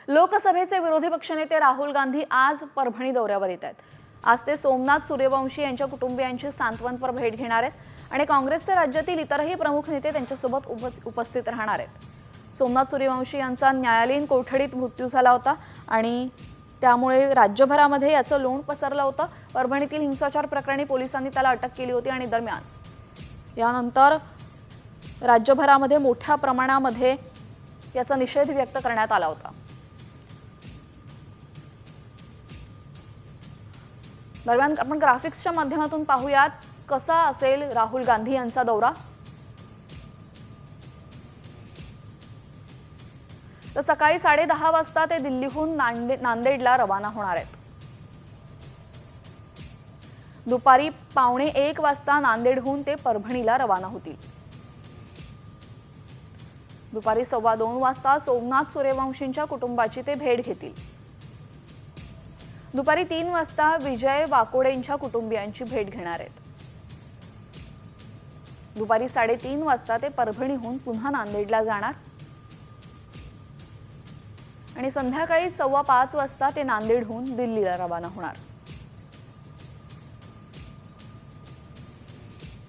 लोकसभेचे विरोधी पक्षनेते राहुल गांधी आज परभणी दौऱ्यावर येत आहेत। आज ते सोमनाथ सूर्यवंशी यांच्या कुटुंबियांची सांत्वनपर भेट घेणार आहेत आणि काँग्रेसचे राज्यातील इतरही प्रमुख नेते त्यांच्यासोबत उपस्थित राहणार आहेत। सोमनाथ सूर्यवंशी यांचा न्यायालयीन कोठडीत मृत्यू झाला होता आणि त्यामुळे राज्यभरामध्ये याचं लोण पसरलं होतं। परभणीतील हिंसाचार प्रकरणी पोलिसांनी त्याला अटक केली होती आणि दरम्यान यानंतर राज्यभरामध्ये मोठ्या प्रमाणामध्ये याचा निषेध व्यक्त करण्यात आला होता। दरम्यान आपण ग्राफिक्सच्या माध्यमातून पाहूयात कसा असेल राहुल गांधी यांचा दौरा। तर सकाळी 10:30 वाजता ते दिल्लीहून नांदेडला रवाना होणार आहेत। दुपारी 1:15 वाजता नांदेडहून ते परभणीला रवाना होतील। दुपारी 2:15 वाजता सोमनाथ सूर्यवंशींच्या कुटुंबाची ते भेट घेतील। दुपारी 3 वाजता विजय वाकोडेंच्या कुटुंबियांची भेट घेणार आहेत। दुपारी 3:30 वाजता ते परभणीहून पुन्हा नांदेडला जाणार आणि संध्याकाळी 4:15 वाजता ते नांदेडहून दिल्लीला रवाना होणार।